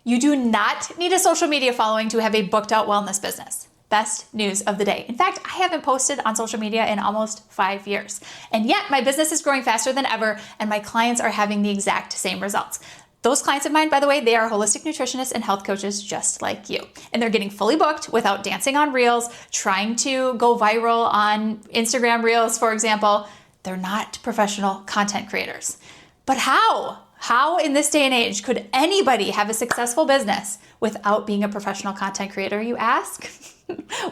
You do not need a social media following to have a booked out wellness business. Best news of the day. In fact, I haven't posted on social media in almost 5 years. And yet my business is growing faster than ever and my clients are having the exact same results. Those clients of mine, by the way, they are holistic nutritionists and health coaches just like you. And they're getting fully booked without dancing on reels, trying to go viral on Instagram reels, for example. They're not professional content creators. But how? How in this day and age could anybody have a successful business without being a professional content creator, you ask?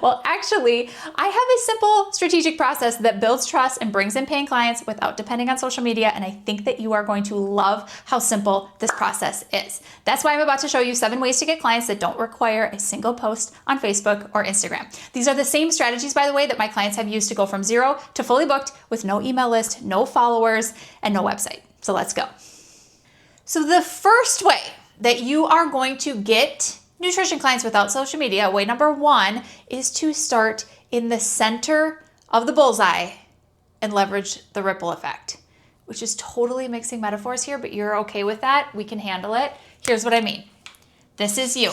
Well, actually, I have a simple strategic process that builds trust and brings in paying clients without depending on social media, and I think that you are going to love how simple this process is. That's why I'm about to show you 7 ways to get clients that don't require a single post on Facebook or Instagram. These are the same strategies, by the way, that my clients have used to go from 0 to fully booked with no email list, no followers, and no website. So let's go. So the first way that you are going to get nutrition clients without social media, way number 1, is to start in the center of the bullseye and leverage the ripple effect, which is totally mixing metaphors here, but you're okay with that. We can handle it. Here's what I mean. This is you,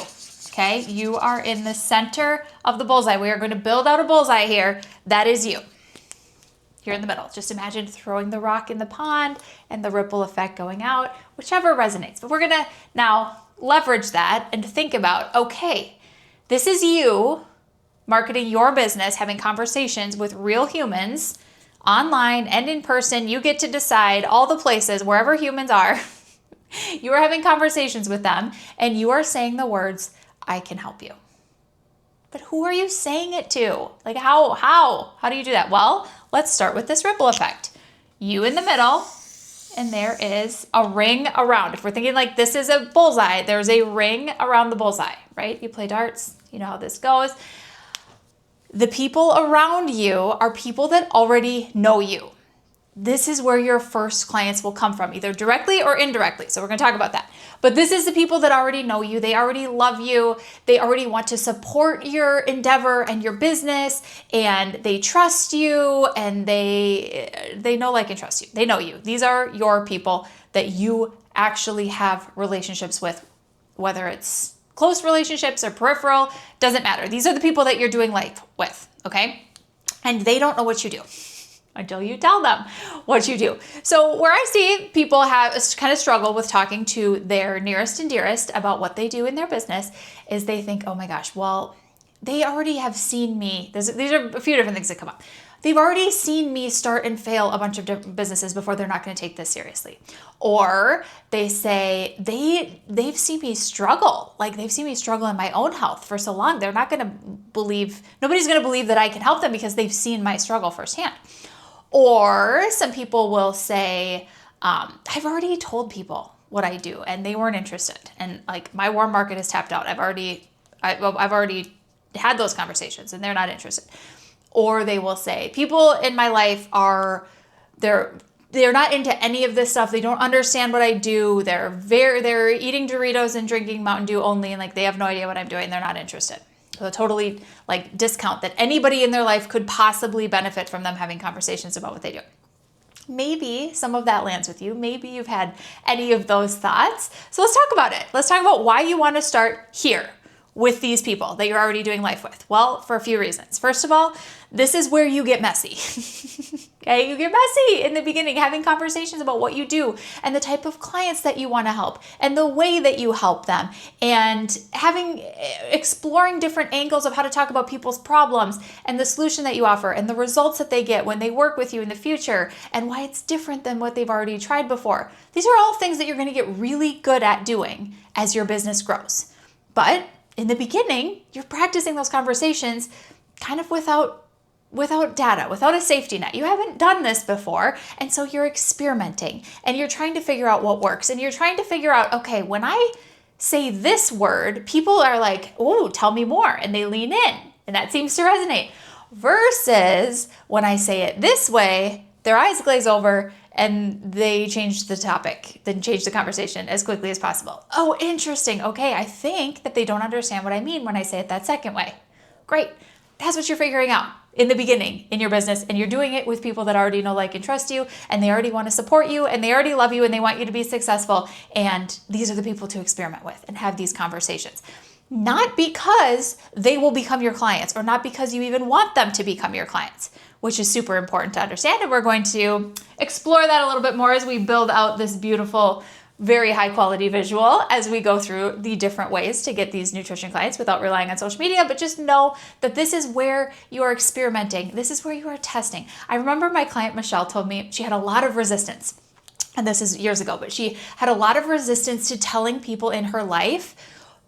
okay? You are in the center of the bullseye. We are going to build out a bullseye here. That is you. You're in the middle. Just imagine throwing the rock in the pond and the ripple effect going out, whichever resonates. But we're going to now leverage that and think about, okay, this is you marketing your business, having conversations with real humans online and in person. You get to decide all the places, wherever humans are. You are having conversations with them and you are saying the words, I can help you. But who are you saying it to? Like how do you do that? Well, let's start with this ripple effect. You in the middle, and there is a ring around. If we're thinking like this is a bullseye, there's a ring around the bullseye, right? You play darts, you know how this goes. The people around you are people that already know you. This is where your first clients will come from, either directly or indirectly. So we're going to talk about that. But this is the people that already know you. They already love you. They already want to support your endeavor and your business, and they trust you, and they know, like, and trust you. They know you. These are your people that you actually have relationships with, whether it's close relationships or peripheral, doesn't matter. These are the people that you're doing life with, okay? And they don't know what you do until you tell them what you do. So where I see people have kind of struggle with talking to their nearest and dearest about what they do in their business is they think, oh my gosh, well, they already have seen me. These are a few different things that come up. They've already seen me start and fail a bunch of different businesses before they're not going to take this seriously. Or they say they've seen me struggle. Like they've seen me struggle in my own health for so long. They're not going to believe, nobody's going to believe that I can help them because they've seen my struggle firsthand. Or some people will say, I've already told people what I do and they weren't interested. And like my warm market is tapped out. I've already had those conversations and they're not interested. Or they will say, people in my life they're not into any of this stuff. They don't understand what I do. They're eating Doritos and drinking Mountain Dew only, and like they have no idea what I'm doing. They're not interested. So totally like discount that anybody in their life could possibly benefit from them having conversations about what they do. Maybe some of that lands with you. Maybe you've had any of those thoughts. So let's talk about it. Let's talk about why you want to start here with these people that you're already doing life with. Well, for a few reasons. First of all, this is where you get messy. Okay, you get messy in the beginning, having conversations about what you do and the type of clients that you want to help and the way that you help them, and exploring different angles of how to talk about people's problems and the solution that you offer and the results that they get when they work with you in the future and why it's different than what they've already tried before. These are all things that you're going to get really good at doing as your business grows. But in the beginning, you're practicing those conversations kind of without data, without a safety net. You haven't done this before, and so you're experimenting, and you're trying to figure out what works, and you're trying to figure out, okay, when I say this word, people are like, oh, tell me more, and they lean in, and that seems to resonate. Versus when I say it this way, their eyes glaze over, and they change the topic, then change the conversation as quickly as possible. Oh, interesting. Okay, I think that they don't understand what I mean when I say it that second way. Great. That's what you're figuring out. in the beginning in your business, and you're doing it with people that already know, like, and trust you, and they already want to support you, and they already love you, and they want you to be successful. And these are the people to experiment with and have these conversations. Not because they will become your clients, or not because you even want them to become your clients, which is super important to understand. And we're going to explore that a little bit more as we build out this beautiful, very high quality visual as we go through the different ways to get these nutrition clients without relying on social media. But just know that this is where you are experimenting. This is where you are testing. I remember my client Michelle told me she had a lot of resistance, and this is years ago, but she had a lot of resistance to telling people in her life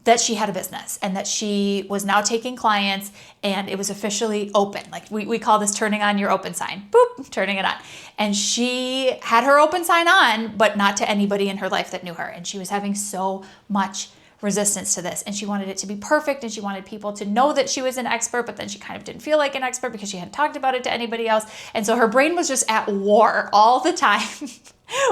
that she had a business and that she was now taking clients and it was officially open. Like we call this turning on your open sign. Boop, turning it on. And she had her open sign on, but not to anybody in her life that knew her. And she was having so much resistance to this. And she wanted it to be perfect, and she wanted people to know that she was an expert, but then she kind of didn't feel like an expert because she hadn't talked about it to anybody else. And so her brain was just at war all the time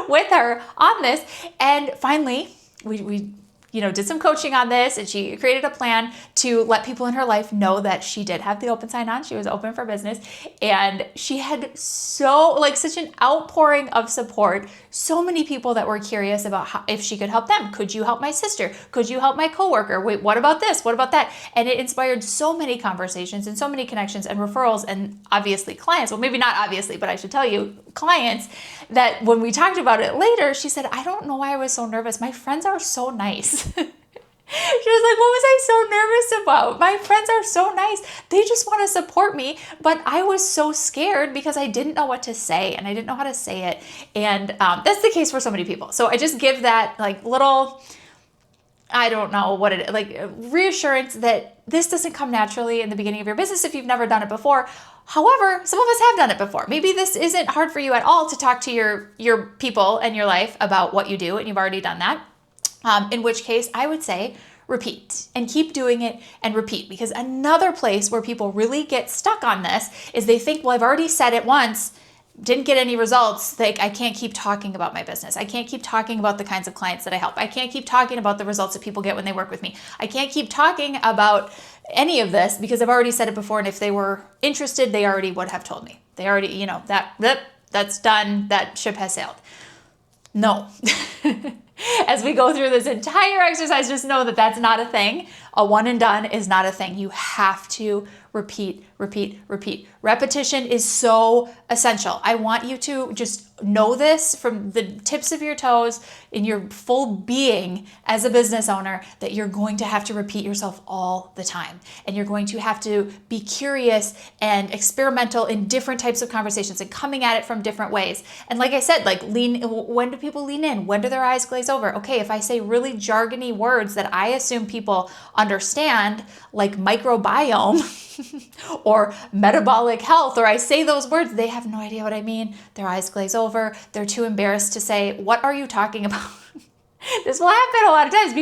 with her on this. And finally, we did some coaching on this, and she created a plan to let people in her life know that she did have the open sign on. She was open for business, and she had such an outpouring of support. So many people that were curious about if she could help them. Could you help my sister? Could you help my coworker? Wait, what about this? What about that? And it inspired so many conversations and so many connections and referrals, and obviously clients. Well, maybe not obviously, but I should tell you, clients, that when we talked about it later, she said, I don't know why I was so nervous. My friends are so nice. She was like, what was I so nervous about? My friends are so nice. They just want to support me. But I was so scared because I didn't know what to say, and I didn't know how to say it. And that's the case for so many people. So I just give that little, I don't know what it is, reassurance that this doesn't come naturally in the beginning of your business if you've never done it before. However, some of us have done it before. Maybe this isn't hard for you at all to talk to your people and your life about what you do, and you've already done that. In which case, I would say repeat and keep doing it and repeat. Because another place where people really get stuck on this is they think, well, I've already said it once, didn't get any results. Like, I can't keep talking about my business. I can't keep talking about the kinds of clients that I help. I can't keep talking about the results that people get when they work with me. I can't keep talking about any of this because I've already said it before. And if they were interested, they already would have told me. They already, that's done. That ship has sailed. No. As we go through this entire exercise, just know that that's not a thing. A one and done is not a thing. You have to repeat, repeat, repeat. Repetition is so essential. I want you to just know this from the tips of your toes in your full being as a business owner, that you're going to have to repeat yourself all the time. And you're going to have to be curious and experimental in different types of conversations and coming at it from different ways. And like I said, when do people lean in? When do their eyes glaze over? Okay, if I say really jargony words that I assume people understand, like microbiome or metabolic health, or I say those words, they have no idea what I mean. Their eyes glaze over. They're too embarrassed to say, what are you talking about? This will happen a lot of times.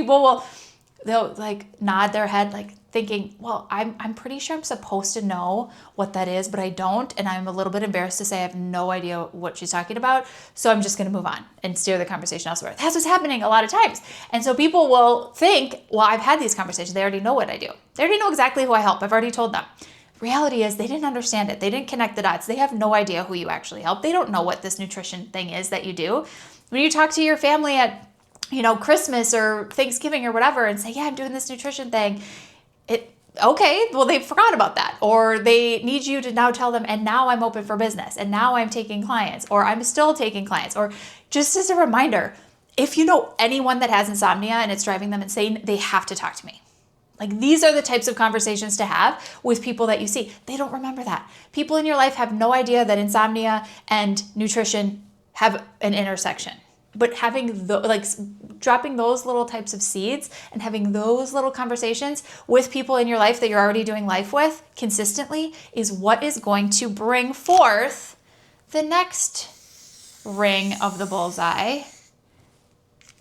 They'll nod their head, thinking, well, I'm pretty sure I'm supposed to know what that is, but I don't. And I'm a little bit embarrassed to say I have no idea what she's talking about. So I'm just going to move on and steer the conversation elsewhere. That's what's happening a lot of times. And so people will think, well, I've had these conversations. They already know what I do. They already know exactly who I help. I've already told them. Reality is they didn't understand it. They didn't connect the dots. They have no idea who you actually help. They don't know what this nutrition thing is that you do. When you talk to your family at, Christmas or Thanksgiving or whatever and say, yeah, I'm doing this nutrition thing. Okay, well, they forgot about that. Or they need you to now tell them, and now I'm open for business, and now I'm taking clients, or I'm still taking clients. Or just as a reminder, if you know anyone that has insomnia and it's driving them insane, they have to talk to me. These are the types of conversations to have with people that you see. They don't remember that. People in your life have no idea that insomnia and nutrition have an intersection. But having dropping those little types of seeds and having those little conversations with people in your life that you're already doing life with consistently is what is going to bring forth the next ring of the bullseye,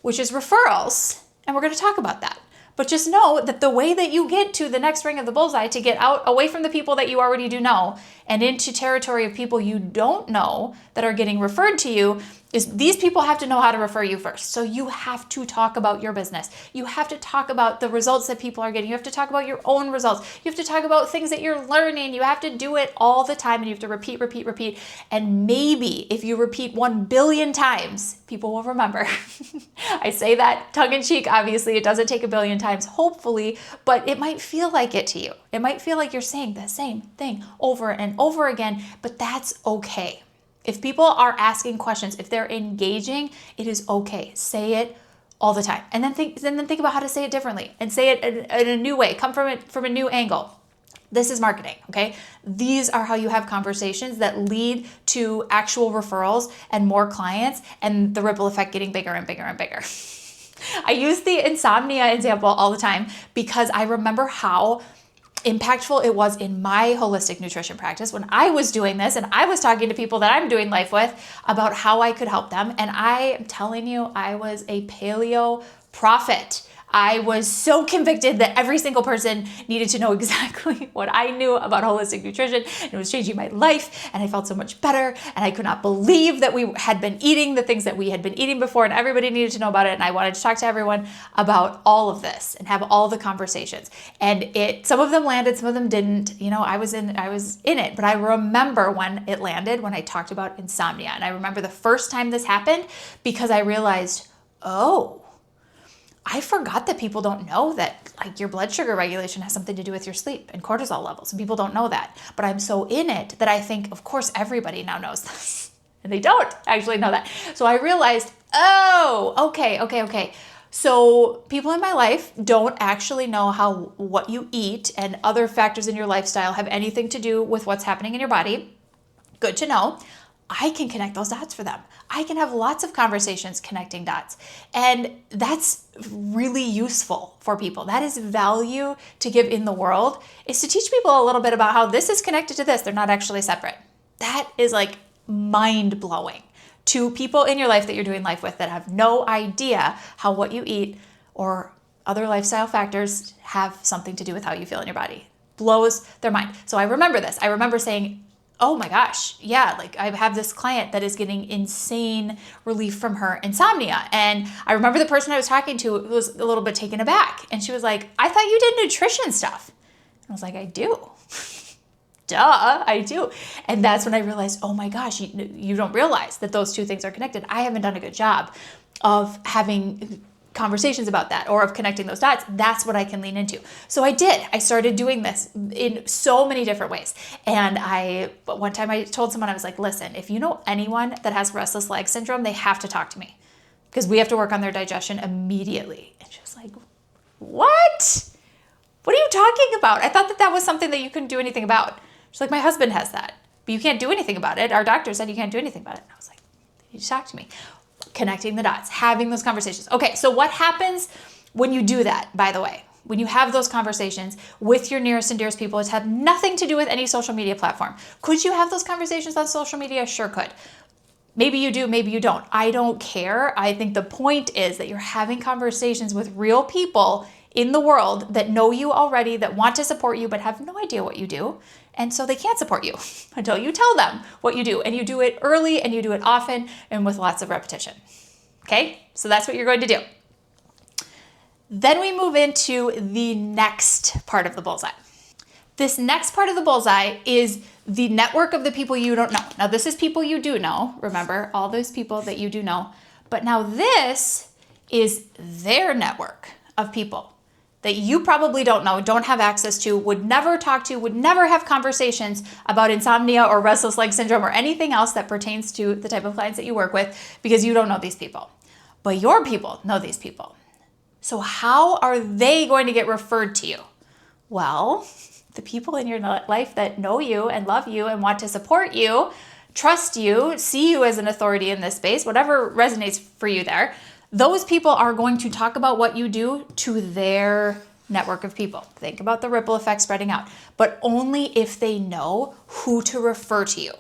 which is referrals. And we're going to talk about that. But just know that the way that you get to the next ring of the bullseye, to get out away from the people that you already do know and into territory of people you don't know that are getting referred to you, is these people have to know how to refer you first. So you have to talk about your business. You have to talk about the results that people are getting. You have to talk about your own results. You have to talk about things that you're learning. You have to do it all the time, and you have to repeat. And maybe if you repeat 1 billion times, people will remember. I say that tongue in cheek. Obviously, it doesn't take 1 billion times, hopefully, but it might feel like it to you. It might feel like you're saying the same thing over and over again, but that's okay. If people are asking questions, if they're engaging, it is okay. Say it all the time. And then think about how to say it differently and say it in a new way. Come from a new angle. This is marketing, okay? These are how you have conversations that lead to actual referrals and more clients and the ripple effect getting bigger and bigger and bigger. I use the insomnia example all the time because I remember how impactful it was in my holistic nutrition practice when I was doing this and I was talking to people that I'm doing life with about how I could help them. And I am telling you, I was a paleo prophet. I was so convicted that every single person needed to know exactly what I knew about holistic nutrition. And it was changing my life, and I felt so much better. And I could not believe that we had been eating the things that we had been eating before, and everybody needed to know about it. And I wanted to talk to everyone about all of this and have all the conversations. And some of them landed, some of them didn't. I was in it, but I remember when it landed, when I talked about insomnia. And I remember the first time this happened because I realized, I forgot that people don't know that your blood sugar regulation has something to do with your sleep and cortisol levels. And people don't know that. But I'm so in it that I think, of course, everybody now knows this. And they don't actually know that. So I realized, okay. So people in my life don't actually know how what you eat and other factors in your lifestyle have anything to do with what's happening in your body. Good to know. I can connect those dots for them. I can have lots of conversations connecting dots. And that's really useful for people. That is value to give in the world, is to teach people a little bit about how this is connected to this. They're not actually separate. That is mind-blowing to people in your life that you're doing life with that have no idea how what you eat or other lifestyle factors have something to do with how you feel in your body. Blows their mind. So I remember this. I remember saying, oh my gosh, yeah, I have this client that is getting insane relief from her insomnia. And I remember the person I was talking to was a little bit taken aback. And she was like, I thought you did nutrition stuff. And I was like, I do. Duh, I do. And that's when I realized, oh my gosh, you don't realize that those two things are connected. I haven't done a good job of having conversations about that or of connecting those dots. That's what I can lean into. So I did. I started doing this in so many different ways. And one time I told someone, I was like, listen, if you know anyone that has restless leg syndrome, they have to talk to me because we have to work on their digestion immediately. And she was like, what? What are you talking about? I thought that was something that you couldn't do anything about. She's like, my husband has that, but you can't do anything about it. Our doctor said you can't do anything about it. And I was like, you need to talk to me. Connecting the dots, having those conversations. Okay, so what happens when you do that, by the way? When you have those conversations with your nearest and dearest people, it's have nothing to do with any social media platform. Could you have those conversations on social media? Sure could. Maybe you do, maybe you don't. I don't care. I think the point is that you're having conversations with real people in the world that know you already, that want to support you, but have no idea what you do. And so they can't support you until you tell them what you do. And you do it early and you do it often and with lots of repetition. Okay, so that's what you're going to do. Then we move into the next part of the bullseye. This next part of the bullseye is the network of the people you don't know. Now, this is people you do know. Remember, all those people that you do know. But now this is their network of people that you probably don't know, don't have access to, would never talk to, would never have conversations about insomnia or restless leg syndrome or anything else that pertains to the type of clients that you work with because you don't know these people. But your people know these people. So how are they going to get referred to you? Well, the people in your life that know you and love you and want to support you, trust you, see you as an authority in this space, whatever resonates for you there, those people are going to talk about what you do to their network of people. Think about the ripple effect spreading out, but only if they know who to refer to you.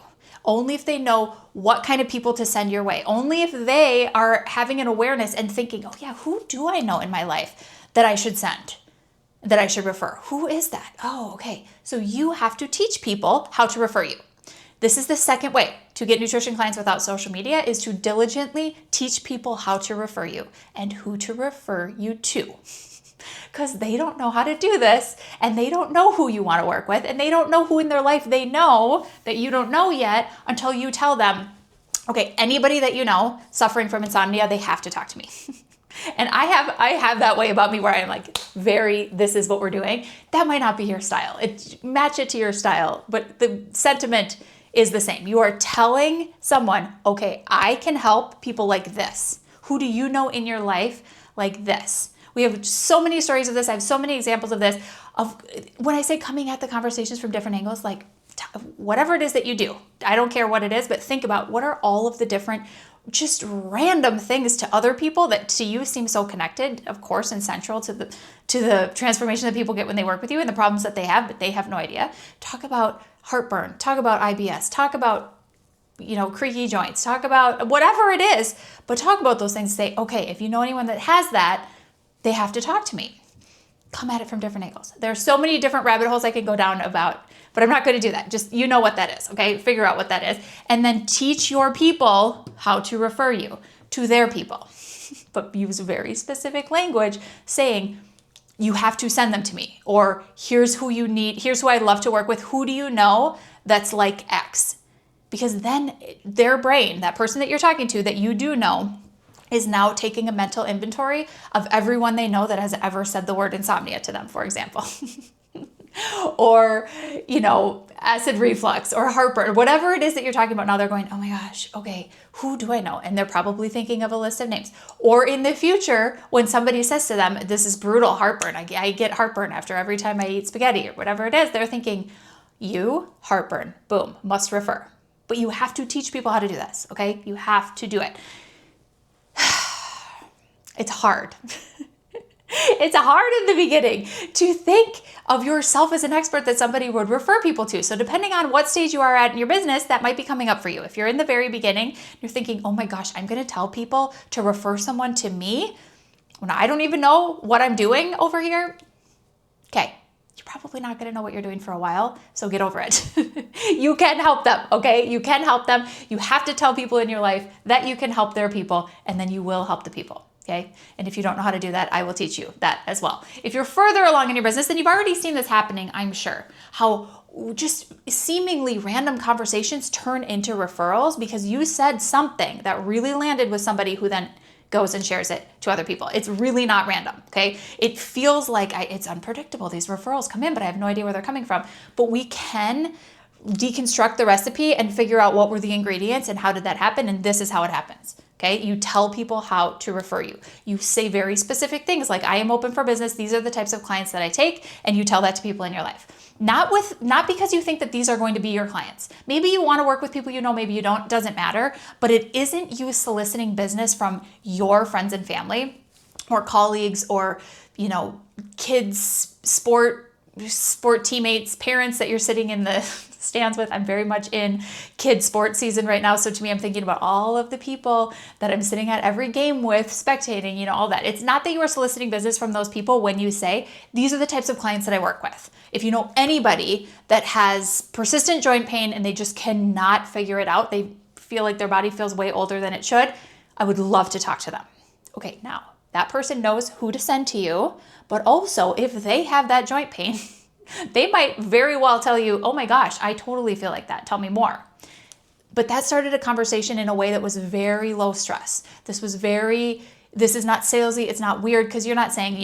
Only if they know what kind of people to send your way. Only if they are having an awareness and thinking, oh yeah, who do I know in my life that I should send, that I should refer? Who is that? Oh, okay. So you have to teach people how to refer you. This is the second way to get nutrition clients without social media is to diligently teach people how to refer you and who to refer you to. Because they don't know how to do this, and they don't know who you want to work with, and they don't know who in their life they know that you don't know yet until you tell them, okay, anybody that you know suffering from insomnia, they have to talk to me. And I have that way about me where I'm like, this is what we're doing. That might not be your style. Match it to your style, but the sentiment is the same. You are telling someone, okay, I can help people like this. Who do you know in your life like this? We have so many stories of this. I have so many examples of this. Of when I say coming at the conversations from different angles, like whatever it is that you do, I don't care what it is, but think about what are all of the different just random things to other people that to you seem so connected, of course, and central to the transformation that people get when they work with you and the problems that they have, but they have no idea. Talk about heartburn, talk about IBS, talk about creaky joints, talk about whatever it is, but talk about those things. Say, okay, if you know anyone that has that, they have to talk to me. Come at it from different angles. There are so many different rabbit holes I could go down about, but I'm not going to do that. Just, what that is, okay? Figure out what that is. And then teach your people how to refer you to their people. But use very specific language saying, you have to send them to me. Or here's who you need. Here's who I'd love to work with. Who do you know that's like X? Because then their brain, that person that you're talking to that you do know, is now taking a mental inventory of everyone they know that has ever said the word insomnia to them, for example. Or, acid reflux or heartburn, whatever it is that you're talking about. Now they're going, oh my gosh, okay, who do I know? And they're probably thinking of a list of names. Or in the future, when somebody says to them, this is brutal heartburn, I get heartburn after every time I eat spaghetti or whatever it is, they're thinking, heartburn, boom, must refer. But you have to teach people how to do this, okay? You have to do it. It's hard. It's hard in the beginning to think of yourself as an expert that somebody would refer people to. So depending on what stage you are at in your business, that might be coming up for you. If you're in the very beginning, you're thinking, oh my gosh, I'm going to tell people to refer someone to me when I don't even know what I'm doing over here. Okay, you're probably not going to know what you're doing for a while, so get over it. You can help them, okay? You can help them. You have to tell people in your life that you can help their people, and then you will help the people. Okay. And if you don't know how to do that, I will teach you that as well. If you're further along in your business, then you've already seen this happening, I'm sure. How just seemingly random conversations turn into referrals because you said something that really landed with somebody who then goes and shares it to other people. It's really not random, okay? It feels like it's unpredictable. These referrals come in, but I have no idea where they're coming from. But we can deconstruct the recipe and figure out what were the ingredients and how did that happen, and this is how it happens. Okay, you tell people how to refer you. You say very specific things like, I am open for business. These are the types of clients that I take, and you tell that to people in your life. Not because you think that these are going to be your clients. Maybe you want to work with people you know, maybe you don't, doesn't matter, but it isn't you soliciting business from your friends and family or colleagues or, kids, sport teammates, parents that you're sitting in the stands with. I'm very much in kids sports season right now. So to me, I'm thinking about all of the people that I'm sitting at every game with, spectating, all that. It's not that you are soliciting business from those people when you say, these are the types of clients that I work with. If you know anybody that has persistent joint pain and they just cannot figure it out, they feel like their body feels way older than it should, I would love to talk to them. Okay, now that person knows who to send to you, but also if they have that joint pain, they might very well tell you, oh my gosh, I totally feel like that. Tell me more. But that started a conversation in a way that was very low stress. This is not salesy. It's not weird because you're not saying,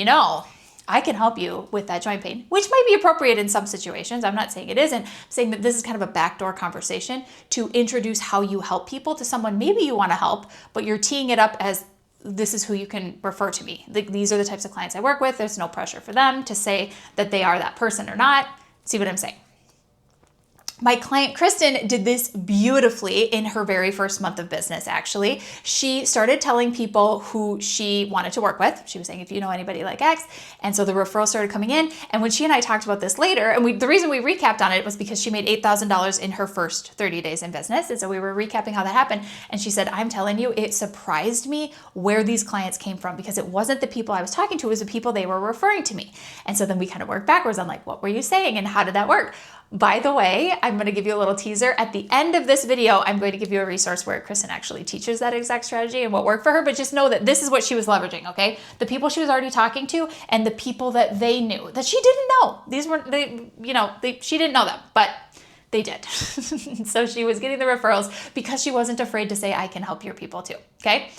I can help you with that joint pain, which might be appropriate in some situations. I'm not saying it isn't. I'm saying that this is kind of a backdoor conversation to introduce how you help people to someone maybe you want to help, but you're teeing it up as this is who you can refer to me. These are the types of clients I work with. There's no pressure for them to say that they are that person or not. See what I'm saying? My client, Kristen, did this beautifully in her very first month of business, actually. She started telling people who she wanted to work with. She was saying, if you know anybody like X. And so the referrals started coming in. And when she and I talked about this later, and the reason we recapped on it was because she made $8,000 in her first 30 days in business. And so we were recapping how that happened. And she said, I'm telling you, it surprised me where these clients came from because it wasn't the people I was talking to, it was the people they were referring to me. And so then we kind of worked backwards on like, what were you saying and how did that work? By the way, I'm going to give you a little teaser. At the end of this video, I'm going to give you a resource where Kristen actually teaches that exact strategy and what worked for her, but just know that this is what she was leveraging, okay? The people she was already talking to and the people that they knew that she didn't know. She didn't know them, but they did. So she was getting the referrals because she wasn't afraid to say, I can help your people too, okay?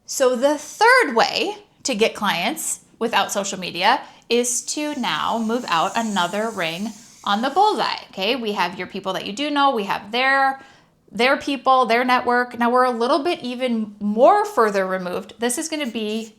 So the third way to get clients without social media is to now move out another ring on the bullseye, okay? We have your people that you do know, we have their people, their network. Now we're a little bit even more further removed. This is gonna be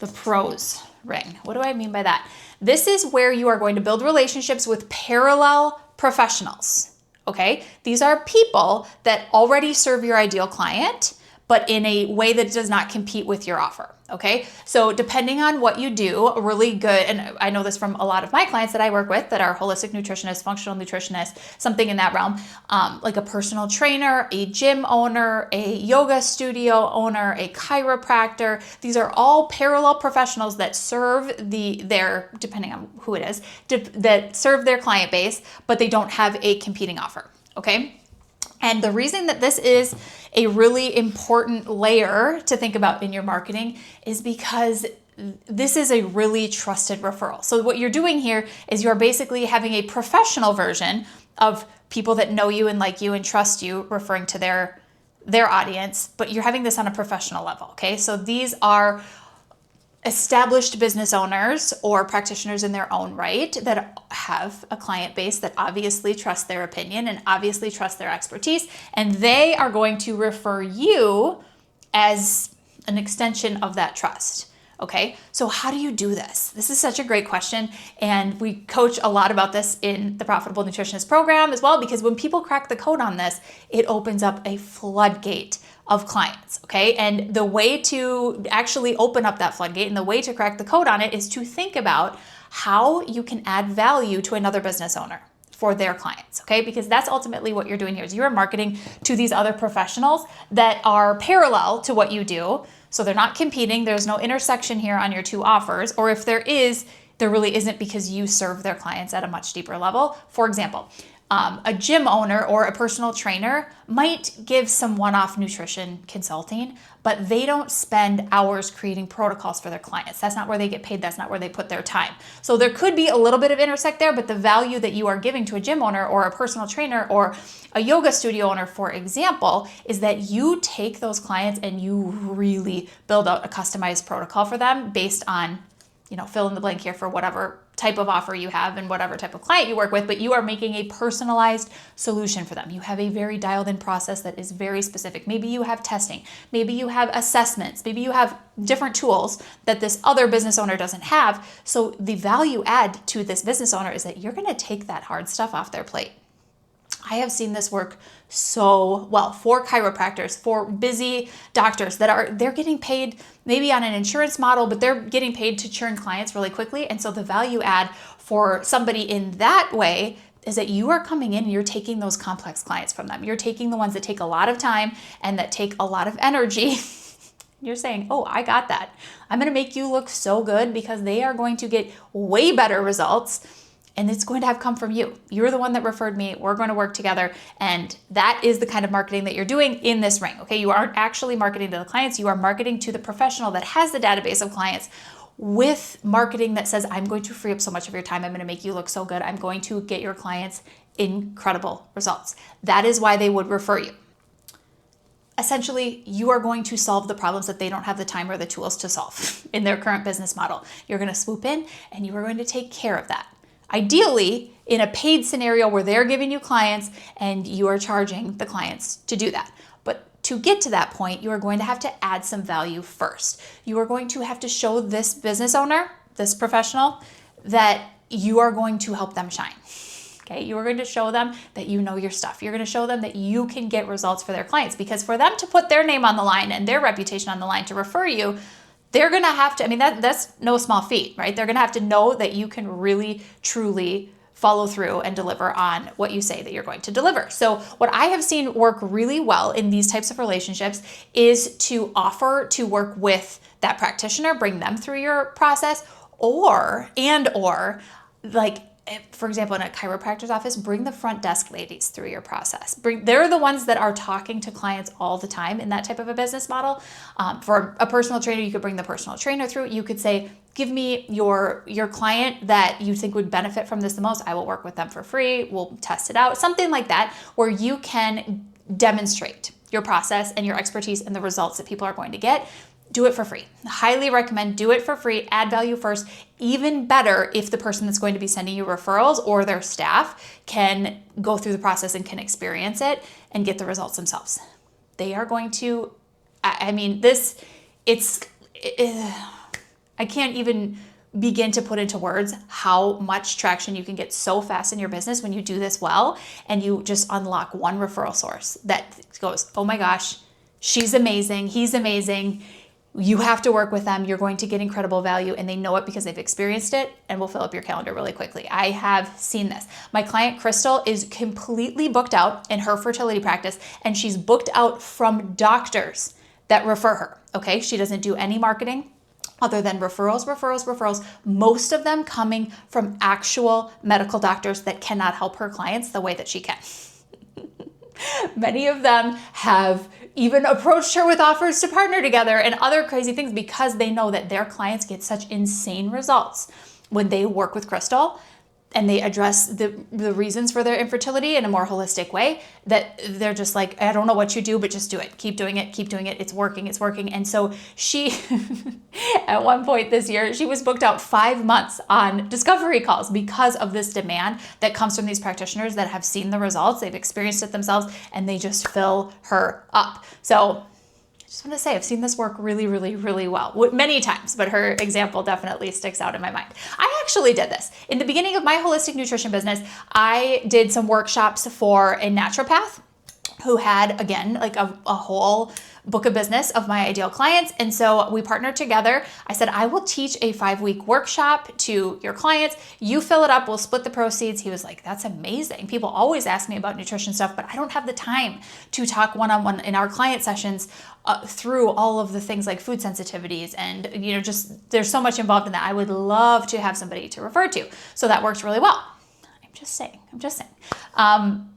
the pros ring. What do I mean by that? This is where you are going to build relationships with parallel professionals, okay? These are people that already serve your ideal client, but in a way that does not compete with your offer, okay? So depending on what you do, a really good, and I know this from a lot of my clients that I work with that are holistic nutritionists, functional nutritionists, something in that realm, like a personal trainer, a gym owner, a yoga studio owner, a chiropractor. These are all parallel professionals that serve depending on who it is, that serve their client base, but they don't have a competing offer, okay? And the reason that this is a really important layer to think about in your marketing is because this is a really trusted referral. So what you're doing here is you're basically having a professional version of people that know you and like you and trust you, referring to their audience, but you're having this on a professional level, okay? So these are established business owners or practitioners in their own right that have a client base that obviously trusts their opinion and obviously trusts their expertise, and they are going to refer you as an extension of that trust. Okay, so how do you do this? This is such a great question, and we coach a lot about this in the Profitable Nutritionist program as well, because when people crack the code on this, it opens up a floodgate of clients, okay? And the way to actually open up that floodgate and the way to crack the code on it is to think about how you can add value to another business owner for their clients, okay? Because that's ultimately what you're doing here is you're marketing to these other professionals that are parallel to what you do. So they're not competing. There's no intersection here on your two offers. Or if there is, there really isn't, because you serve their clients at a much deeper level. For example, a gym owner or a personal trainer might give some one-off nutrition consulting, but they don't spend hours creating protocols for their clients. That's not where they get paid. That's not where they put their time. So there could be a little bit of intersect there, but the value that you are giving to a gym owner or a personal trainer or a yoga studio owner, for example, is that you take those clients and you really build out a customized protocol for them based on, fill in the blank here for whatever type of offer you have and whatever type of client you work with, but you are making a personalized solution for them. You have a very dialed in process that is very specific. Maybe you have testing, maybe you have assessments, maybe you have different tools that this other business owner doesn't have. So the value add to this business owner is that you're going to take that hard stuff off their plate. I have seen this work so well for chiropractors, for busy doctors they're getting paid maybe on an insurance model, but they're getting paid to churn clients really quickly. And so the value add for somebody in that way is that you are coming in and you're taking those complex clients from them. You're taking the ones that take a lot of time and that take a lot of energy. You're saying, oh, I got that. I'm going to make you look so good because they are going to get way better results. And it's going to have come from you. You're the one that referred me. We're going to work together. And that is the kind of marketing that you're doing in this ring. Okay. You aren't actually marketing to the clients. You are marketing to the professional that has the database of clients with marketing that says, I'm going to free up so much of your time. I'm going to make you look so good. I'm going to get your clients incredible results. That is why they would refer you. Essentially, you are going to solve the problems that they don't have the time or the tools to solve in their current business model. You're going to swoop in and you are going to take care of that. Ideally, in a paid scenario where they're giving you clients and you are charging the clients to do that. But to get to that point, you are going to have to add some value first. You are going to have to show this business owner, this professional, that you are going to help them shine. Okay, you are going to show them that you know your stuff. You're going to show them that you can get results for their clients, because for them to put their name on the line and their reputation on the line to refer you, they're going to have to, that's no small feat, right? They're going to have to know that you can really, truly follow through and deliver on what you say that you're going to deliver. So what I have seen work really well in these types of relationships is to offer to work with that practitioner, bring them through your process, or like for example, in a chiropractor's office, bring the front desk ladies through your process. They're the ones that are talking to clients all the time in that type of a business model. For a personal trainer, you could bring the personal trainer through. You could say, give me your client that you think would benefit from this the most. I will work with them for free. We'll test it out. Something like that, where you can demonstrate your process and your expertise and the results that people are going to get. Do it for free. Highly recommend do it for free. Add value first. Even better if the person that's going to be sending you referrals or their staff can go through the process and can experience it and get the results themselves. They are going to, I can't even begin to put into words how much traction you can get so fast in your business when you do this well and you just unlock one referral source that goes, oh my gosh, she's amazing, he's amazing. You have to work with them. You're going to get incredible value, and they know it because they've experienced it and will fill up your calendar really quickly. I have seen this. My client, Crystal, is completely booked out in her fertility practice, and she's booked out from doctors that refer her, okay? She doesn't do any marketing other than referrals, most of them coming from actual medical doctors that cannot help her clients the way that she can. Many of them have even approached her with offers to partner together and other crazy things because they know that their clients get such insane results when they work with Crystal and they address the reasons for their infertility in a more holistic way, that they're just like, I don't know what you do, but just do it. Keep doing it. It's working. And so she, at one point this year, she was booked out 5 months on discovery calls because of this demand that comes from these practitioners that have seen the results, they've experienced it themselves, and they just fill her up. So I just want to say, I've seen this work really, really, really well many times, but her example definitely sticks out in my mind. I actually did this. In the beginning of my holistic nutrition business, I did some workshops for a naturopath who had, again, like a whole book of business of my ideal clients. And so we partnered together. I said, I will teach a 5-week workshop to your clients. You fill it up. We'll split the proceeds. He was like, that's amazing. People always ask me about nutrition stuff, but I don't have the time to talk one-on-one in our client sessions through all of the things like food sensitivities. And, just there's so much involved in that. I would love to have somebody to refer to. So that works really well. I'm just saying.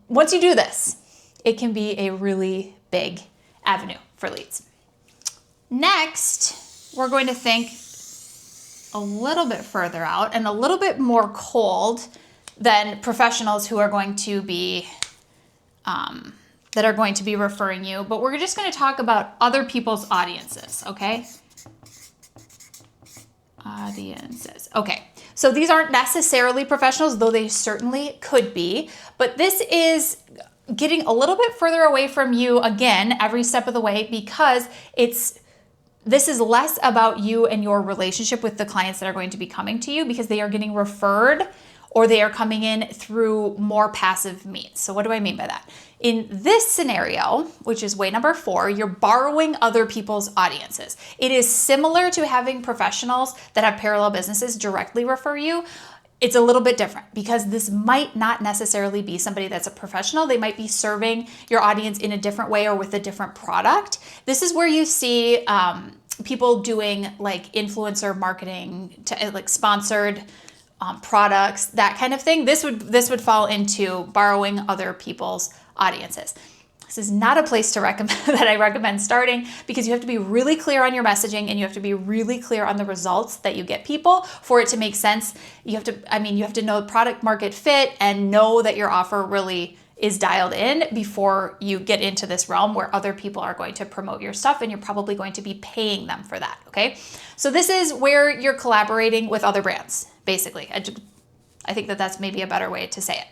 Once you do this, it can be a really big avenue for leads. Next, we're going to think a little bit further out and a little bit more cold than professionals who are going to be referring you, but we're just going to talk about other people's audiences, okay? Audiences. Okay. So these aren't necessarily professionals, though they certainly could be, but this is getting a little bit further away from you again every step of the way, because this is less about you and your relationship with the clients that are going to be coming to you, because they are getting referred or they are coming in through more passive means. So what do I mean by that? In this scenario, which is way number 4, you're borrowing other people's audiences. It is similar to having professionals that have parallel businesses directly refer you. It's a little bit different because this might not necessarily be somebody that's a professional. They might be serving your audience in a different way or with a different product. This is where you see people doing like influencer marketing, like sponsored products, that kind of thing. This would fall into borrowing other people's audiences. This is not a place to recommend that I recommend starting, because you have to be really clear on your messaging and you have to be really clear on the results that you get people for it to make sense. You have to know product market fit and know that your offer really is dialed in before you get into this realm where other people are going to promote your stuff and you're probably going to be paying them for that, okay? So this is where you're collaborating with other brands, basically. I think that that's maybe a better way to say it.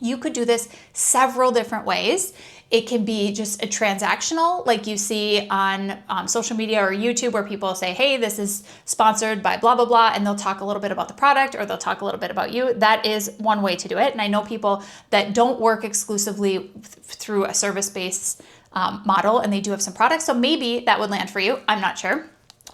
You could do this several different ways. It can be just a transactional, like you see on social media or YouTube, where people say, hey, this is sponsored by blah, blah, blah, and they'll talk a little bit about the product or they'll talk a little bit about you. That is one way to do it. And I know people that don't work exclusively through a service-based model, and they do have some products. So maybe that would land for you. I'm not sure.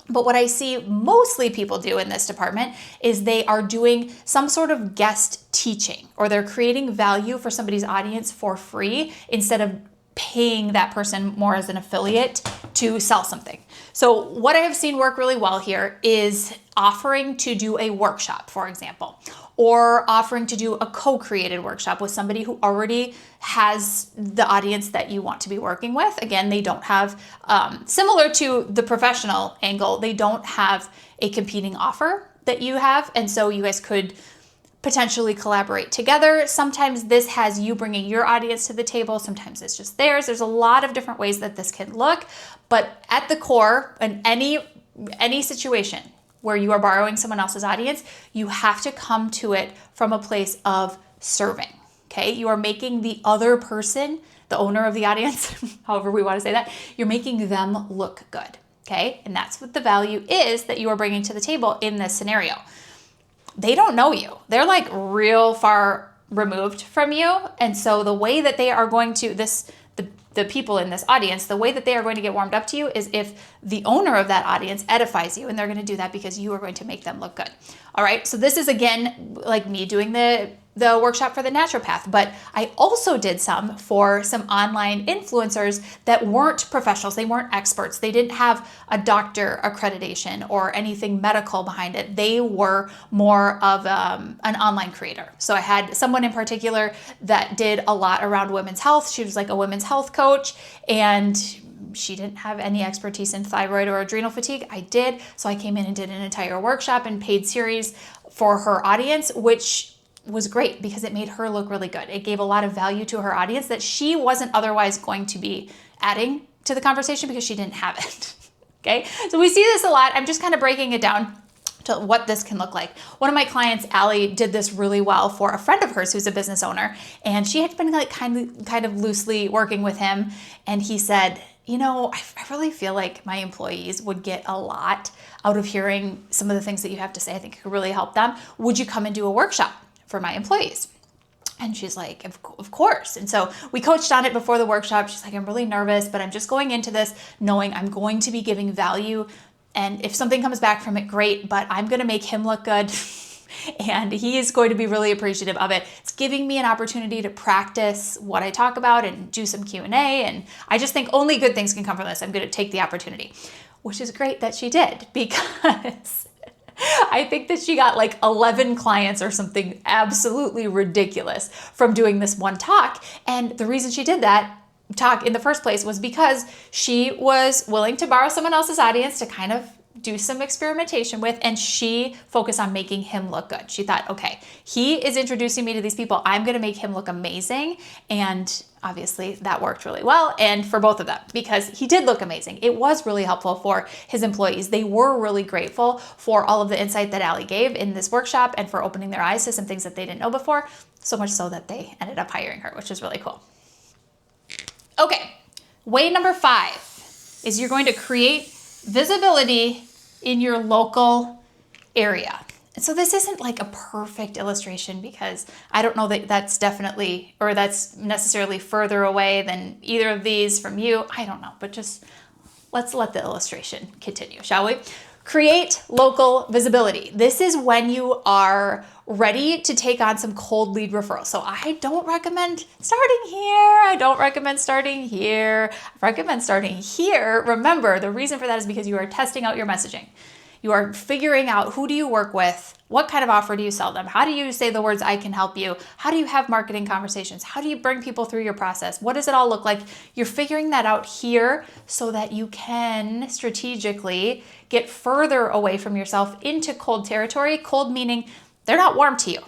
But what I see mostly people do in this department is they are doing some sort of guest teaching, or they're creating value for somebody's audience for free instead of paying that person more as an affiliate to sell something. So what I have seen work really well here is offering to do a workshop, for example, or offering to do a co-created workshop with somebody who already has the audience that you want to be working with. Again, they don't have, similar to the professional angle, they don't have a competing offer that you have. And so you guys could potentially collaborate together. Sometimes this has you bringing your audience to the table. Sometimes it's just theirs. There's a lot of different ways that this can look, but at the core, in any situation where you are borrowing someone else's audience, you have to come to it from a place of serving, okay? You are making the other person, the owner of the audience, however we want to say that, you're making them look good, okay? And that's what the value is that you are bringing to the table in this scenario. They don't know you. They're like real far removed from you. And so the way that they are going to, the people in this audience, the way that they are going to get warmed up to you is if the owner of that audience edifies you, and they're going to do that because you are going to make them look good. All right. So this is, again, like me doing the workshop for the naturopath, but I also did some for some online influencers that weren't professionals. They weren't experts. They didn't have a doctor accreditation or anything medical behind it. They were more of an online creator. So I had someone in particular that did a lot around women's health. She was like a women's health coach, and she didn't have any expertise in thyroid or adrenal fatigue. I did. So I came in and did an entire workshop and paid series for her audience, which was great because it made her look really good. It gave a lot of value to her audience that she wasn't otherwise going to be adding to the conversation because she didn't have it. Okay. So we see this a lot. I'm just kind of breaking it down to what this can look like. One of my clients, Allie, did this really well for a friend of hers who's a business owner, and she had been like kind of loosely working with him. And he said, you know, I really feel like my employees would get a lot out of hearing some of the things that you have to say. I think it could really help them. Would you come and do a workshop for my employees? And she's like, of course. And so we coached on it before the workshop. She's like, I'm really nervous, but I'm just going into this knowing I'm going to be giving value. And if something comes back from it, great, but I'm going to make him look good. And he is going to be really appreciative of it. It's giving me an opportunity to practice what I talk about and do some Q&A. And I just think only good things can come from this. I'm going to take the opportunity, which is great that she did, because I think that she got like 11 clients or something absolutely ridiculous from doing this one talk. And the reason she did that talk in the first place was because she was willing to borrow someone else's audience to kind of do some experimentation with, and she focused on making him look good. She thought, okay, he is introducing me to these people. I'm going to make him look amazing. And obviously that worked really well. And for both of them, because he did look amazing. It was really helpful for his employees. They were really grateful for all of the insight that Allie gave in this workshop and for opening their eyes to some things that they didn't know before. So much so that they ended up hiring her, which is really cool. Okay. Way number 5 is you're going to create visibility in your local area. And so this isn't like a perfect illustration because I don't know that that's definitely, or that's necessarily further away than either of these from you. I don't know, but just let's let the illustration continue, shall we? Create local visibility. This is when you are ready to take on some cold lead referrals. So I don't recommend starting here. I don't recommend starting here. I recommend starting here. Remember, the reason for that is because you are testing out your messaging. You are figuring out, who do you work with? What kind of offer do you sell them? How do you say the words, I can help you? How do you have marketing conversations? How do you bring people through your process? What does it all look like? You're figuring that out here so that you can strategically get further away from yourself into cold territory. Cold meaning they're not warm to you.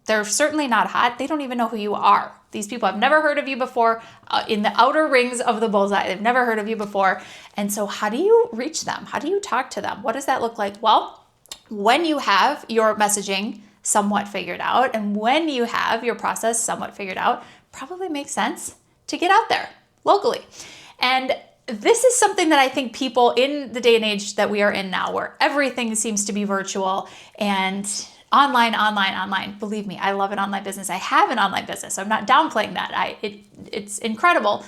They're certainly not hot. They don't even know who you are. These people have never heard of you before in the outer rings of the bullseye. They've never heard of you before. And so how do you reach them? How do you talk to them? What does that look like? Well, when you have your messaging somewhat figured out and when you have your process somewhat figured out, probably makes sense to get out there locally. And this is something that I think people in the day and age that we are in now, where everything seems to be virtual and online. Believe me, I love an online business. I have an online business, so I'm not downplaying that. It's incredible.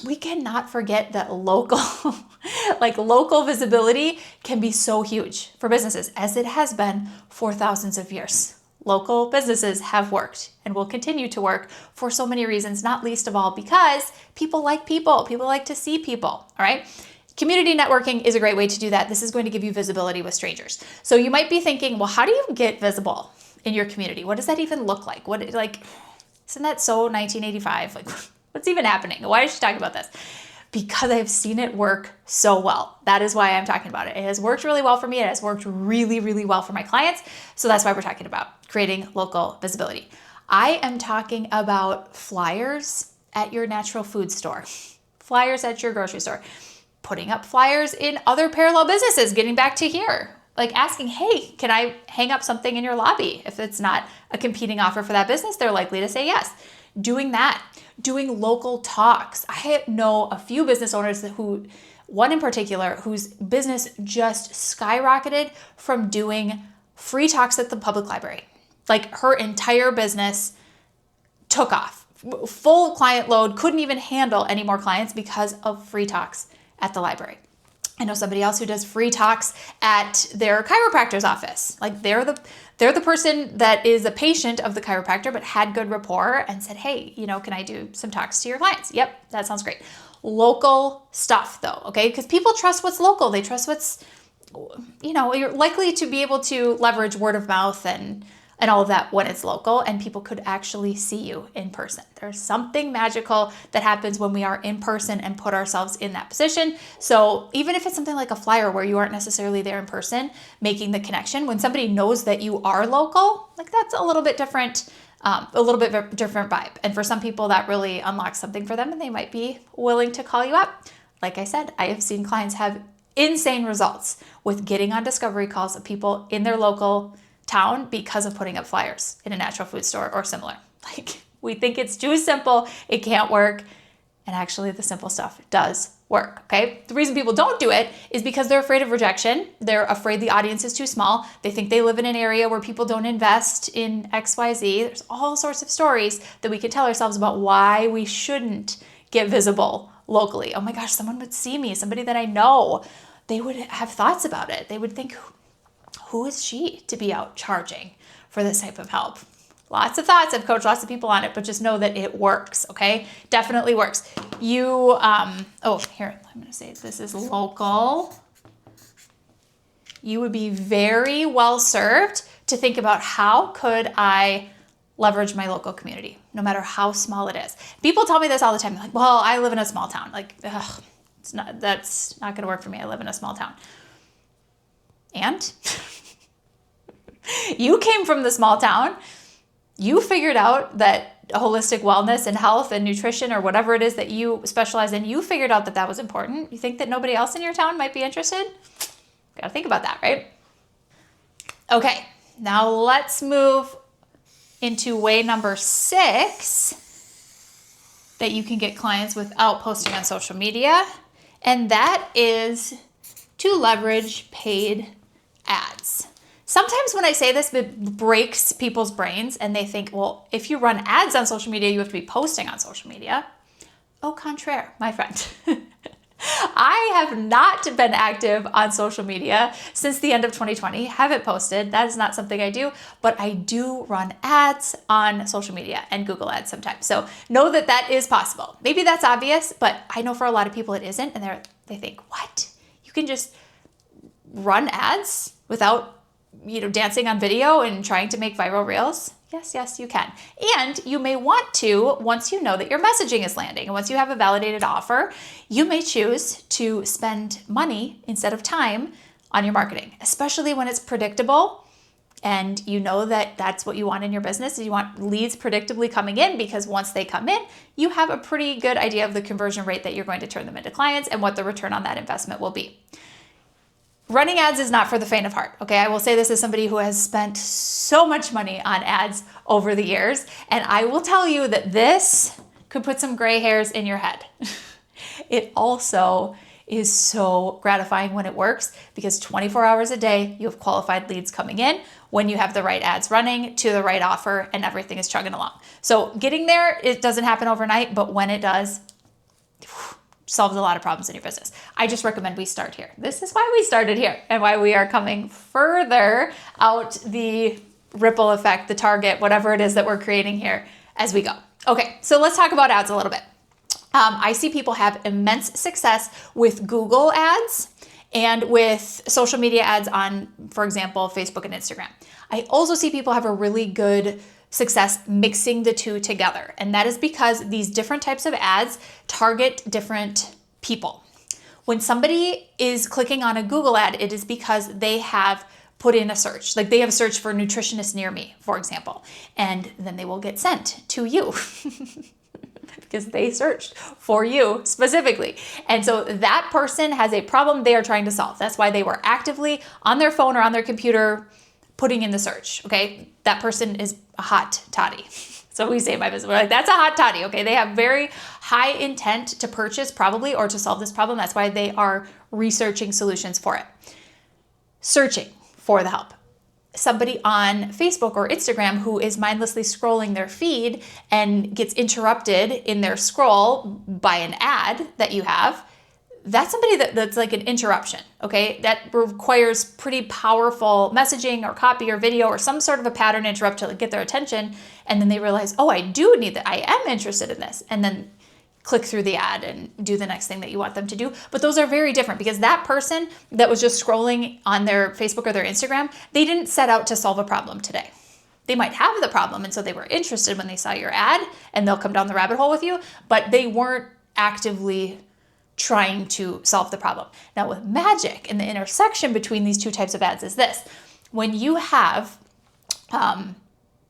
We cannot forget that local visibility can be so huge for businesses, as it has been for thousands of years. Local businesses have worked and will continue to work for so many reasons, not least of all because people like people. People like to see people, all right? Community networking is a great way to do that. This is going to give you visibility with strangers. So you might be thinking, well, how do you get visible in your community? What does that even look like? Isn't that so 1985? What's even happening? Why is she talking about this? Because I've seen it work so well. That is why I'm talking about it. It has worked really well for me. It has worked really, really well for my clients. So that's why we're talking about creating local visibility. I am talking about flyers at your natural food store, flyers at your grocery store, putting up flyers in other parallel businesses, getting back to here, asking, hey, can I hang up something in your lobby? If it's not a competing offer for that business, they're likely to say yes. Doing that, doing local talks. I know a few business owners one in particular, whose business just skyrocketed from doing free talks at the public library. Her entire business took off. Full client load, couldn't even handle any more clients because of free talks at the library. I know somebody else who does free talks at their chiropractor's office. They're the person that is a patient of the chiropractor but had good rapport and said, hey, can I do some talks to your clients? Yep, that sounds great. Local stuff though, okay? Because people trust what's local. They trust what's, you're likely to be able to leverage word of mouth and all of that when it's local and people could actually see you in person. There's something magical that happens when we are in person and put ourselves in that position. So even if it's something like a flyer where you aren't necessarily there in person, making the connection, when somebody knows that you are local, that's a little bit different vibe. And for some people that really unlocks something for them and they might be willing to call you up. Like I said, I have seen clients have insane results with getting on discovery calls of people in their local town because of putting up flyers in a natural food store or similar. We think it's too simple, it can't work. And actually the simple stuff does work, okay? The reason people don't do it is because they're afraid of rejection. They're afraid the audience is too small. They think they live in an area where people don't invest in XYZ. There's all sorts of stories that we can tell ourselves about why we shouldn't get visible locally. Oh my gosh, someone would see me, somebody that I know. They would have thoughts about it. They would think, who is she to be out charging for this type of help? Lots of thoughts. I've coached lots of people on it, but just know that it works, okay? Definitely works. Here, I'm going to say this is local. You would be very well served to think about how could I leverage my local community, no matter how small it is. People tell me this all the time. They're like, well, I live in a small town. That's not going to work for me. I live in a small town. And you came from the small town. You figured out that holistic wellness and health and nutrition or whatever it is that you specialize in, you figured out that that was important. You think that nobody else in your town might be interested? Got to think about that, right? Okay, now let's move into way number 6 that you can get clients without posting on social media. And that is to leverage paid ads. Sometimes when I say this, it breaks people's brains and they think, well, if you run ads on social media, you have to be posting on social media. Au contraire, my friend. I have not been active on social media since the end of 2020. Haven't posted. That is not something I do, but I do run ads on social media and Google ads sometimes. So know that that is possible. Maybe that's obvious, but I know for a lot of people it isn't. And they think, what? You can just run ads without dancing on video and trying to make viral reels? Yes, you can. And you may want to, once you know that your messaging is landing and once you have a validated offer, you may choose to spend money instead of time on your marketing, especially when it's predictable and you know that that's what you want in your business. You want leads predictably coming in because once they come in, you have a pretty good idea of the conversion rate that you're going to turn them into clients and what the return on that investment will be. Running ads is not for the faint of heart, okay? I will say this as somebody who has spent so much money on ads over the years, and I will tell you that this could put some gray hairs in your head. It also is so gratifying when it works because 24 hours a day, you have qualified leads coming in when you have the right ads running to the right offer and everything is chugging along. So getting there, it doesn't happen overnight, but when it does, solves a lot of problems in your business. I just recommend we start here. This is why we started here and why we are coming further out the ripple effect, the target, whatever it is that we're creating here as we go. Okay, so let's talk about ads a little bit. I see people have immense success with Google ads and with social media ads on, for example, Facebook and Instagram. I also see people have a really good success mixing the two together. And that is because these different types of ads target different people. When somebody is clicking on a Google ad, it is because they have put in a search. Like they have searched for nutritionist near me, for example, and then they will get sent to you because they searched for you specifically. And so that person has a problem they are trying to solve. That's why they were actively on their phone or on their computer putting in the search, okay? That person is a hot toddy. So we say in my business, we're like, that's a hot toddy, okay? They have very high intent to purchase probably or to solve this problem. That's why they are researching solutions for it. Searching for the help. Somebody on Facebook or Instagram who is mindlessly scrolling their feed and gets interrupted in their scroll by an ad that you have, that's somebody that's like an interruption, okay? That requires pretty powerful messaging or copy or video or some sort of a pattern interrupt to get their attention. And then they realize, oh, I do need that. I am interested in this. And then click through the ad and do the next thing that you want them to do. But those are very different because that person that was just scrolling on their Facebook or their Instagram, they didn't set out to solve a problem today. They might have the problem, and so they were interested when they saw your ad, and they'll come down the rabbit hole with you, but they weren't actively trying to solve the problem. Now with magic and the intersection between these two types of ads is this. When you have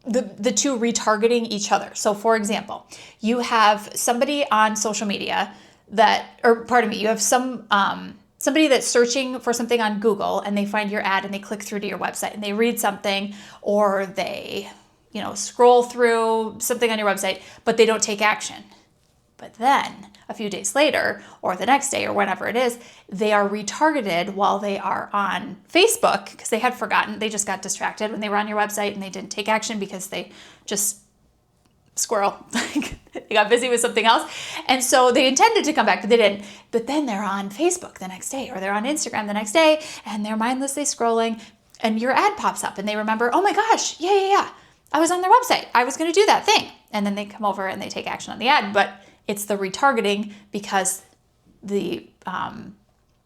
the two retargeting each other. So for example, you have somebody on social media you have somebody that's searching for something on Google and they find your ad and they click through to your website and they read something or they, scroll through something on your website, but they don't take action. But then a few days later or the next day or whenever it is, they are retargeted while they are on Facebook because they had forgotten. They just got distracted when they were on your website and they didn't take action because they just they got busy with something else. And so they intended to come back, but they didn't. But then they're on Facebook the next day or they're on Instagram the next day and they're mindlessly scrolling and your ad pops up and they remember, oh my gosh, yeah. I was on their website. I was going to do that thing. And then they come over and they take action on the ad. But it's the retargeting because the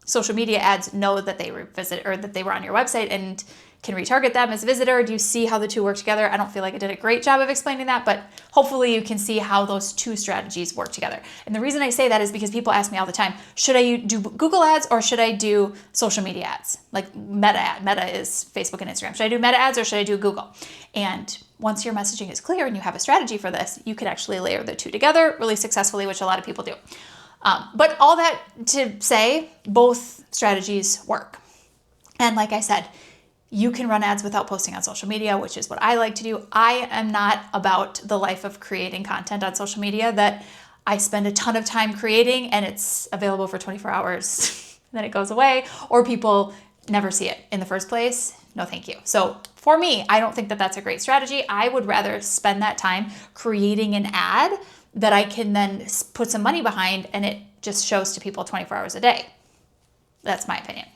social media ads know that they were on your website and can retarget them as a visitor. Do you see how the two work together? I don't feel like I did a great job of explaining that, but hopefully you can see how those two strategies work together. And the reason I say that is because people ask me all the time, should I do Google ads or should I do social media ads? Like Meta ad. Meta is Facebook and Instagram. Should I do Meta ads or should I do Google? And once your messaging is clear and you have a strategy for this, you can actually layer the two together really successfully, which a lot of people do. But all that to say, both strategies work. And like I said, you can run ads without posting on social media, which is what I like to do. I am not about the life of creating content on social media that I spend a ton of time creating and it's available for 24 hours, then it goes away, or people never see it in the first place. No, thank you. So for me, I don't think that that's a great strategy. I would rather spend that time creating an ad that I can then put some money behind and it just shows to people 24 hours a day. That's my opinion.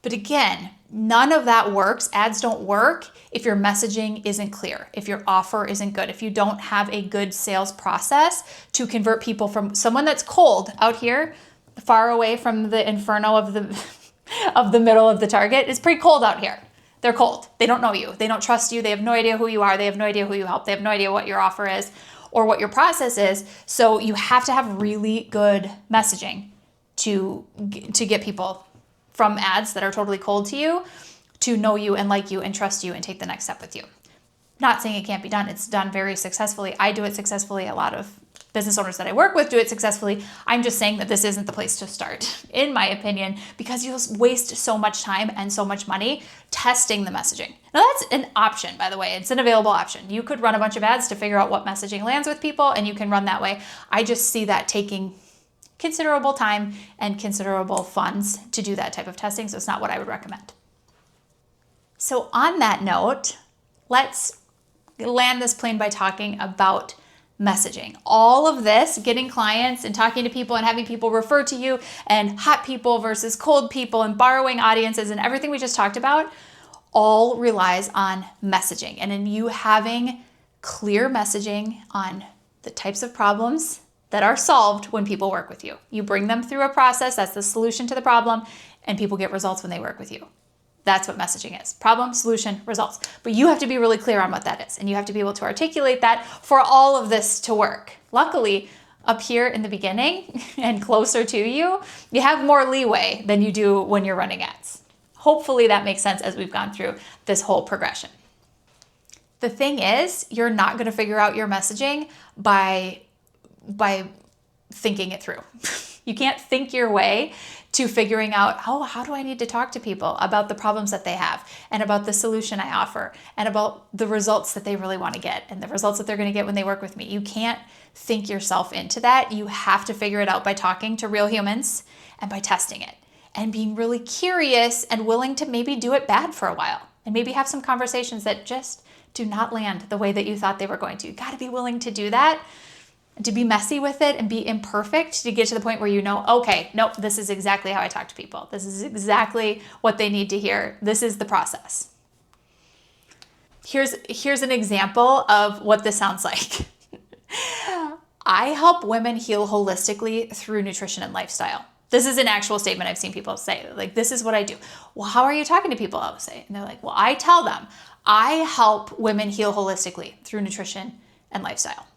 But again, none of that works. Ads don't work if your messaging isn't clear, if your offer isn't good, if you don't have a good sales process to convert people from someone that's cold out here, far away from the inferno of the middle of the target. It's pretty cold out here. They're cold. They don't know you. They don't trust you. They have no idea who you are. They have no idea who you help. They have no idea what your offer is or what your process is. So you have to have really good messaging to get people from ads that are totally cold to you to know you and like you and trust you and take the next step with you. Not saying it can't be done. It's done very successfully. I do it successfully. A lot of business owners that I work with do it successfully. I'm just saying that this isn't the place to start, in my opinion, because you'll waste so much time and so much money testing the messaging. Now that's an option, by the way. It's an available option. You could run a bunch of ads to figure out what messaging lands with people and you can run that way. I just see that taking considerable time and considerable funds to do that type of testing, so it's not what I would recommend. So on that note, let's land this plane by talking about messaging. All of this, getting clients and talking to people and having people refer to you and hot people versus cold people and borrowing audiences and everything we just talked about, all relies on messaging and in you having clear messaging on the types of problems that are solved when people work with you. You bring them through a process, that's the solution to the problem, and people get results when they work with you. That's what messaging is. Problem, solution, results. But you have to be really clear on what that is, and you have to be able to articulate that for all of this to work. Luckily, up here in the beginning and closer to you, you have more leeway than you do when you're running ads. Hopefully that makes sense as we've gone through this whole progression. The thing is, you're not going to figure out your messaging by thinking it through. You can't think your way to figuring out, oh, how do I need to talk to people about the problems that they have and about the solution I offer and about the results that they really want to get and the results that they're going to get when they work with me. You can't think yourself into that. You have to figure it out by talking to real humans and by testing it and being really curious and willing to maybe do it bad for a while and maybe have some conversations that just do not land the way that you thought they were going to. You got to be willing to do that, to be messy with it and be imperfect to get to the point where you know, okay, nope, this is exactly how I talk to people. This is exactly what they need to hear. This is the process. Here's an example of what this sounds like. I help women heal holistically through nutrition and lifestyle. This is an actual statement I've seen people say, like, this is what I do. Well, how are you talking to people? I would say, and they're like, well, I tell them I help women heal holistically through nutrition and lifestyle.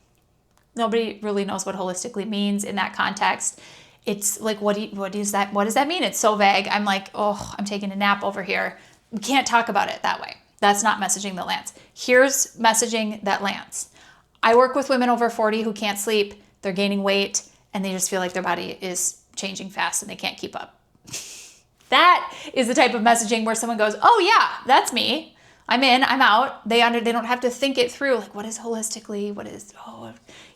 Nobody really knows what holistically means in that context. It's like, what does that mean? It's so vague. I'm like, oh, I'm taking a nap over here. We can't talk about it that way. That's not messaging that lands. Here's messaging that lands. I work with women over 40 who can't sleep, they're gaining weight, and they just feel like their body is changing fast and they can't keep up. That is the type of messaging where someone goes, oh yeah, that's me. I'm in, I'm out. They don't have to think it through. Like, what is holistically? What is,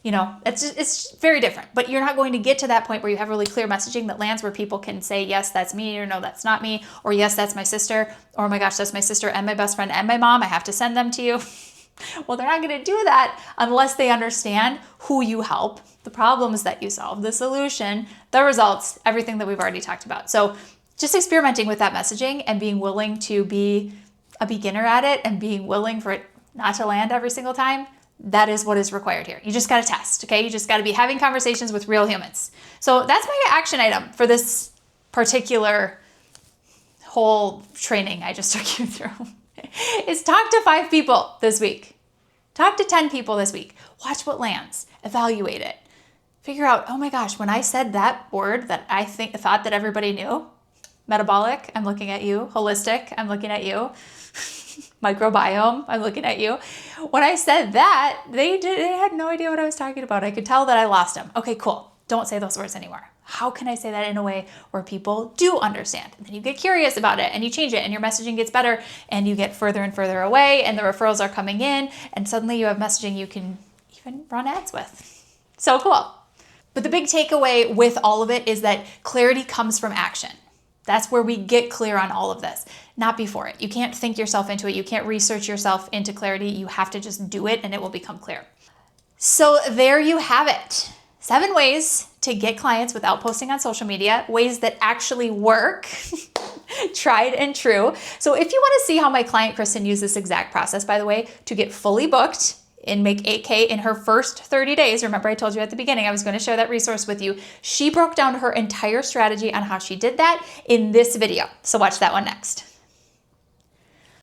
it's very different. But you're not going to get to that point where you have really clear messaging that lands where people can say, yes, that's me, or no, that's not me, or yes, that's my sister, or oh my gosh, that's my sister and my best friend and my mom. I have to send them to you. Well, they're not going to do that unless they understand who you help, the problems that you solve, the solution, the results, everything that we've already talked about. So just experimenting with that messaging and being willing to be a beginner at it and being willing for it not to land every single time, that is what is required here. You just got to test, okay? You just got to be having conversations with real humans. So that's my action item for this particular whole training I just took you through. Is talk to 5 people this week. Talk to 10 people this week. Watch what lands. Evaluate it. Figure out, oh my gosh, when I said that word that I thought that everybody knew, metabolic, I'm looking at you. Holistic, I'm looking at you. Microbiome, I'm looking at you. When I said that, they had no idea what I was talking about. I could tell that I lost them. Okay, cool. Don't say those words anymore. How can I say that in a way where people do understand? And then you get curious about it and you change it and your messaging gets better and you get further and further away and the referrals are coming in and suddenly you have messaging you can even run ads with. So cool. But the big takeaway with all of it is that clarity comes from action. That's where we get clear on all of this, not before it. You can't think yourself into it. You can't research yourself into clarity. You have to just do it and it will become clear. So there you have it. 7 ways to get clients without posting on social media, ways that actually work, tried and true. So if you want to see how my client Kristen used this exact process, by the way, to get fully booked and make 8K in her first 30 days, remember I told you at the beginning I was going to share that resource with you. She broke down her entire strategy on how she did that in this video. So watch that one next.